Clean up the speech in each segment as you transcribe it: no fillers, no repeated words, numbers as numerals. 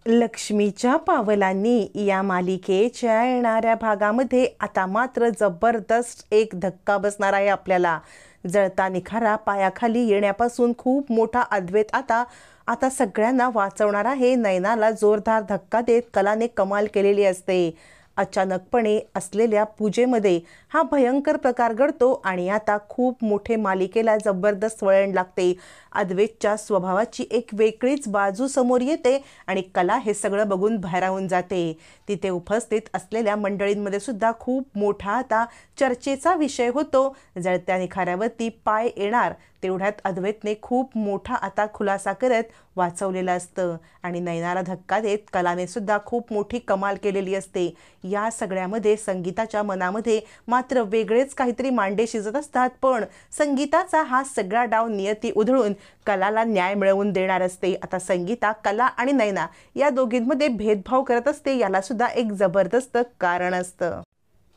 लक्ष्मीच्या पावलांनी या मालिकेच्या येणाऱ्या भागामध्ये आता मात्र जबरदस्त एक धक्का बसणार आहे आपल्याला। जळता निखारा पायाखाली येण्यापासून खूप मोठा अद्वैत आता आता सगळ्यांना वाचवणार आहे। नयनाला जोरदार धक्का देत कलाने कमाल केलेली असते। अचानकपणे असलेल्या पूजेमध्ये हा भयंकर प्रकार घडतो आणि आता खूप मोठे मालिकेला जबरदस्त वळण लागते। अद्वैतच्या स्वभावाची एक वेगळीच बाजू समोर येते आणि कला हे सगळं बघून भारावून जाते। तिथे उपस्थित असलेल्या मंडळींमध्ये सुद्धा खूप मोठा आता चर्चेचा विषय होतो। जळत्या निखाऱ्यावरती पाय येणार तेवढ्यात अद्वैतने खूप मोठा आता खुलासा करत वाचवलेला असतं आणि नयनाला धक्का देत कलाने सुद्धा खूप मोठी कमाल केलेली असते। या सगळ्यामध्ये संगीताच्या मनामध्ये मात्र वेगळेच काहीतरी मांडे शिजत असतात, पण संगीताचा हा सगळा डाव नियती उधळून कलाला न्याय मिळवून देणार असते। आता संगीता कला आणि नयना या दोघींमध्ये भेदभाव करत असते, याला सुद्धा एक जबरदस्त कारण असतं।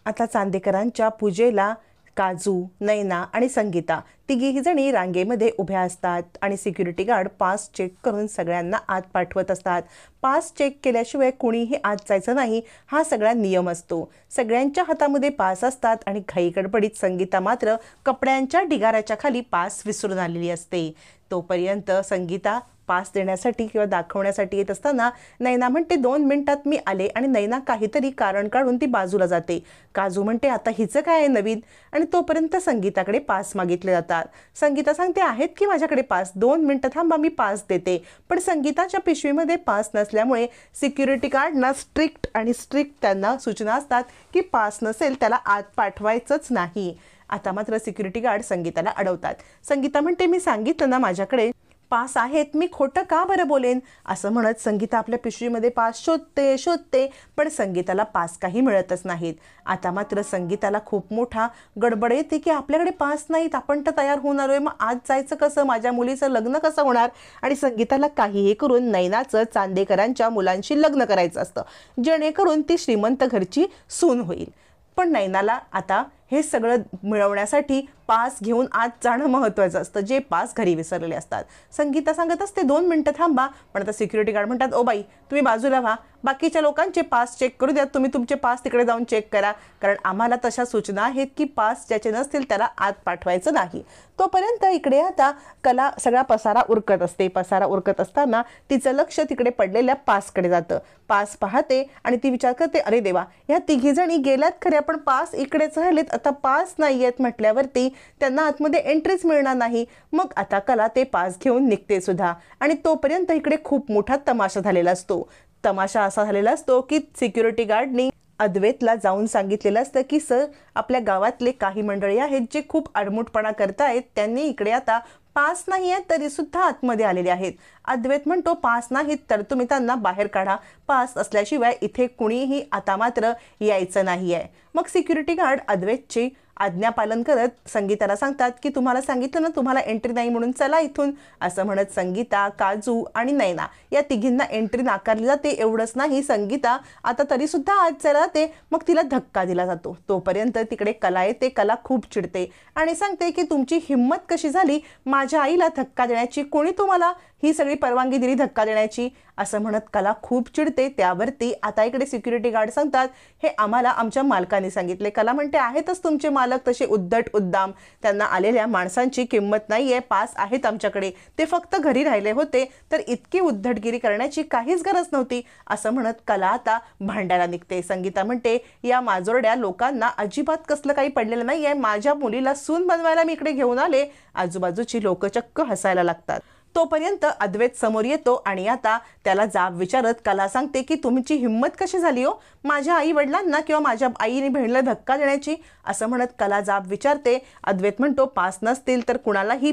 आता चांदेकरांच्या पूजेला काजू, नयना आणि संगीता तिघीही जणी रांगेमध्ये उभ्या असतात आणि सिक्युरिटी गार्ड पास चेक करून सगळ्यांना आत पाठवत असतात। पास चेक केल्याशिवाय कुणीही आत जायचं नाही, हा सगळा नियम असतो। सगळ्यांच्या हातामध्ये पास असतात आणि घाई गडबडीत संगीता मात्र कपड्यांच्या ढिगाऱ्याच्या खाली पास विसरून आलेली असते। तोपर्यंत संगीता पास देण्यासाठी किंवा दाखवण्यासाठी येत असताना नयना म्हणते 2 मिनिटात मी आले आणि नयना काहीतरी कारण काढून ती बाजूला जाते। काजू म्हणते आता हिचं काय आहे नवीन, आणि तोपर्यंत संगीताकडे पास मागितले जातात। संगीता सांगते आहेत की माझ्याकडे पास, 2 मिनिटं थांबा मी पास देते। पण संगीताच्या पिशवीमध्ये पास नसल्यामुळे सिक्युरिटी गार्डना स्ट्रिक्ट त्यांना सूचना असतात की पास नसेल त्याला आत पाठवायचंच नाही। आता मात्र सिक्युरिटी गार्ड संगीताला अडवतात। संगीता म्हणते मी सांगितलं ना माझ्याकडे पास आहेत, मी खोटं का बरं बोलेन, असं म्हणत संगीता आपल्या पिशवीमध्ये पास शोधते पण संगीताला पास काही मिळतच नाहीत। आता मात्र संगीताला खूप मोठा गडबड येते की आपल्याकडे पास नाहीत, आपण तर तयार होऊन आलोय, मग आज जायचं कसं, माझ्या मुलीचं लग्न कसं होणार, आणि संगीताला काहीही करून नयनाचं चांदेकरांच्या मुलांशी लग्न करायचं असतं जेणेकरून ती श्रीमंत घरची सून होईल। पण नयनाला आता हे सगळं मिळवण्यासाठी पास घेऊन आत जाणं महत्त्वाचं असतं, जे पास घरी विसरलेले असतात। संगीता सांगत असते 2 मिनिटं थांबा, पण आता सिक्युरिटी गार्ड म्हणतात ओ बाई तुम्ही बाजूला व्हा, बाकीच्या लोकांचे पास चेक करू द्या, तुम्ही तुमचे पास तिकडे जाऊन चेक करा, कारण आम्हाला तशा सूचना आहेत की पास ज्याचे नसतील त्याला आत पाठवायचं नाही। तोपर्यंत इकडे आता कला सगळा पसारा उरकत असते। पसारा उरकत असताना तिचं लक्ष तिकडे पडलेल्या पासकडे जातं। पास पाहते आणि ती विचार करते अरे देवा, या तिघी जणी गेल्यात खऱ्या पण पास इकडेच राहिलेत, आता पास नाही आहेत म्हटल्यावरती त्यांना आतमध्ये एंट्रीच मिळणार नाही। मग आता कला ते पास घेऊन निघते सुद्धा, आणि तोपर्यंत इकडे खूप मोठा तमाशा झालेला असतो। तमाशा असा झालेला असतो की सिक्युरिटी गार्डनी अद्वैतला जाऊन सांगितलेलं असतं की सर आपल्या गावातले काही मंडळी आहेत जे खूप आडमुठपणा करतायत, त्यांनी इकडे आता पास नाही आहे तरी सुद्धा आतमध्ये आलेले आहेत। अद्वैत म्हणतो पास नाहीत तर तुम्ही त्यांना बाहेर काढा, पास असल्याशिवाय इथे कुणीही आता मात्र यायचं नाही आहे। मग सिक्युरिटी गार्ड अद्वैतची आज्ञा पालन करत संगीताला सांगतात की तुम्हाला सांगितलं ना तुम्हाला एंट्री नाही म्हणून, चला इथून, असं म्हणत संगीता, काजू आणि नयना या तिघींना एंट्री नाकारली जाते। एवढंच नाही, संगीता आता तरी सुद्धा आत चला जाते, मग तिला धक्का दिला जातो। तोपर्यंत तिकडे कला येते। कला खूप चिडते आणि सांगते की तुमची हिंमत कशी झाली माझ्या आईला धक्का देण्याची, कोणी तुम्हाला ही सगळी परवानगी दिली धक्का देण्याची, असं म्हणत कला खूप चिडते। त्यावरती आता इकडे सिक्युरिटी गार्ड सांगतात हे आम्हाला आमच्या मालकाने सांगितले। कला म्हणते आहेतच तुमचे मालक तसे उद्धट उद्दाम, त्यांना आलेल्या माणसांची किंमत नाहीये, पास आहेत आमच्याकडे, ते फक्त घरी राहिले होते, तर इतकी उद्धटगिरी करण्याची काहीच गरज नव्हती, असं म्हणत कला आता भांडायला निघते। संगीता म्हणते या माजोरड्या लोकांना अजिबात कसलं काही पडलेलं नाहीये, माझ्या मुलीला सून बनवायला मी इकडे घेऊन आले। आजूबाजूची लोक चक्क हसायला लागतात। तोपर्यंत अद्वैत समोर येतो आणि आता त्याला जाब विचारत कला सांगते की तुमची हिंमत कशी झाली हो माझ्या आई वडिलांना किंवा माझ्या आईने बहिणीला धक्का देण्याची, असं म्हणत कला जाब विचारते। अद्वैत म्हणतो पास नसतील तर कुणालाही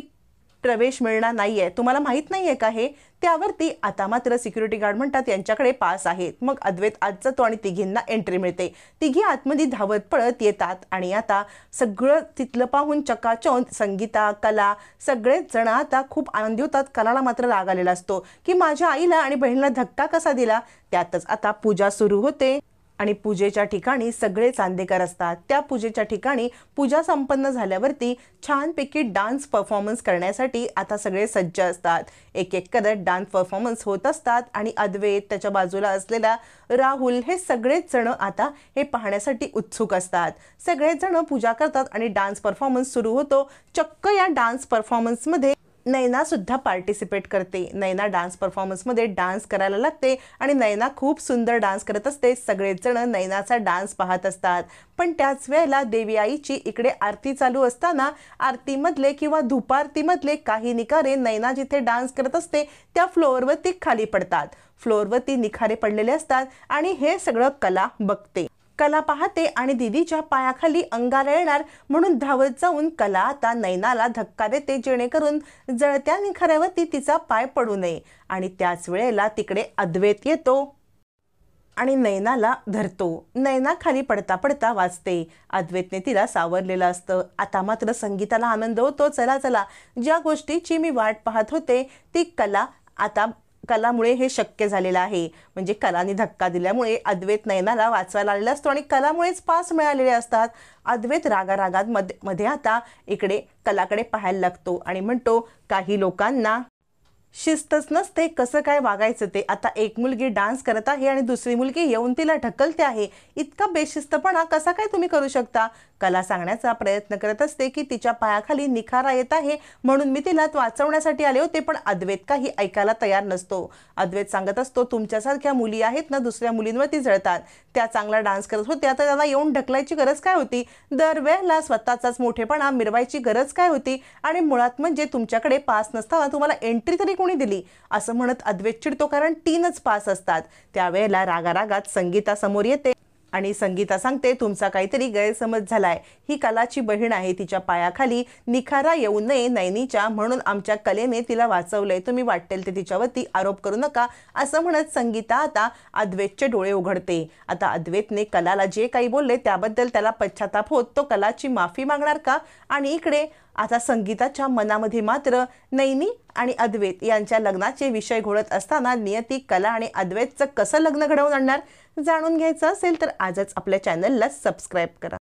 प्रवेश मिळणार नाहीये, तुम्हाला माहित नाहीये का हे, त्यावरती आता मात्र सिक्युरिटी गार्ड म्हणतात यांच्याकडे पास आहेत। मग अद्वैत आत जातो आणि तिघींना एंट्री मिळते। तिघी आतमध्ये धावत पळत येतात आणि आता सगळं तिथलं पाहून चकाचौंध संगीता, कला सगळेच जण आता खूप आनंदी होतात। कलाला मात्र राग आलेला असतो की माझ्या आईला आणि बहिणीला धक्का कसा दिला। त्यातच आता पूजा सुरू होते। आणि पूजेच्या ठिकाणी सगळे चांदेकर असतात। त्या पूजेच्या ठिकाणी पूजा संपन्न झाल्यावरती छानपैकी डान्स परफॉर्मन्स करण्यासाठी आता सगळे सज्ज असतात। एक एक करत डान्स परफॉर्मन्स होत असतात आणि अद्वैत, त्याच्या बाजूला असलेला राहुल, हे सगळेच जण आता हे पाहण्यासाठी उत्सुक असतात। सगळेच जण पूजा करतात आणि डान्स परफॉर्मन्स सुरू होतो। चक्क या डान्स परफॉर्मन्समध्ये नैना सुद्धा पार्टिसिपेट करते। नैना डान्स परफॉर्मन्समध्ये डान्स करायला लागते आणि नैना खूप सुंदर डान्स करत असते। सगळेच जण नैनाचा डान्स पाहत असतात। पण त्याच वेळेला देवी आईची इकडे आरती चालू असताना आरतीमधले किंवा धूपारतीमधले काही निखारे नैना जिथे डान्स करत असते त्या फ्लोअरवरती खाली पडतात। फ्लोअरवरती निखारे पडलेले असतात आणि हे सगळं कला बघते। कला पाहते आणि दीदीच्या पायाखाली अंगाला येणार म्हणून धावत जाऊन कला आता नैनाला धक्का देते, जेणेकरून जळत्या निखाऱ्यावरती तिचा पाय पडू नये। आणि त्याच वेळेला तिकडे अद्वैत येतो आणि नैनाला धरतो। नैना खाली पडता पडता वाचते। अद्वैतने तिला सावरलेलं असतं। आता मात्र संगीताला आनंद होतो, चला चला, ज्या गोष्टीची मी वाट पाहत होते ती कलामुळे हे शक्य झालेलं आहे। म्हणजे कलाने धक्का दिल्यामुळे अद्वैत नैनाला वाचवायला आलेला असतो आणि कलामुळेच पास मिळालेले असतात। अद्वैत रागारागात मध्ये आता इकडे कलाकडे पाहायला लागतो आणि म्हणतो, काही लोकांना शिस्तच नसते, कसं काय वागायचं ते। आता एक मुलगी डान्स करत आहे आणि दुसरी मुलगी येऊन तिला ढकलते आहे, इतका बेशिस्तपणा कसा काय तुम्ही करू शकता। कला सांगण्याचा प्रयत्न करत असते की तिच्या पायाखाली निखारा येत आहे म्हणून मी तिला वाचवण्यासाठी आले होते, पण अद्वैत काही ऐकायला तयार नसतो। अद्वैत सांगत असतो, तुमच्यासारख्या मुली आहेत ना दुसऱ्या मुलींवरती जळतात, त्या चांगला डान्स करत होत्या तर त्यांना येऊन ढकलायची गरज काय होती, दरवेळेला स्वतःचाच मोठेपणा मिरवायची गरज काय होती, आणि मुळात म्हणजे तुमच्याकडे पास नसताना तुम्हाला एंट्री तरी कोणी दिली, असं म्हणत अद्वैत चिडतो, कारण 3च पास असतात। त्यावेळेला रागारागात संगीता समोर येते आणि संगीता सांगते, तुमचा काहीतरी गैरसमज झालाय, ही कलाची बहीण आहे, तिच्या पायाखाली निखारा येऊ नये नैनीच्या, म्हणून आमच्या कलेने तिला वाचवलंय, तुम्ही वाटेल ते तिच्यावरती आरोप करू नका, असं म्हणत संगीता आता अद्वैतचे डोळे उघडते। आता अद्वैतने कलाला जे काही बोलले त्याबद्दल त्याला पश्चाताप होत तो कलाची माफी मागणार का। आणि इकडे आता संगीताच्या मनामध्ये मात्र नैनी आणि अद्वैत यांच्या लग्नाचे विषय घोळत असताना नियती कला आणि अद्वैतचं कसं लग्न घडवून आणणार जाणून घ्यायचं असेल तर आजच आपल्या चॅनलला सबस्क्राईब करा।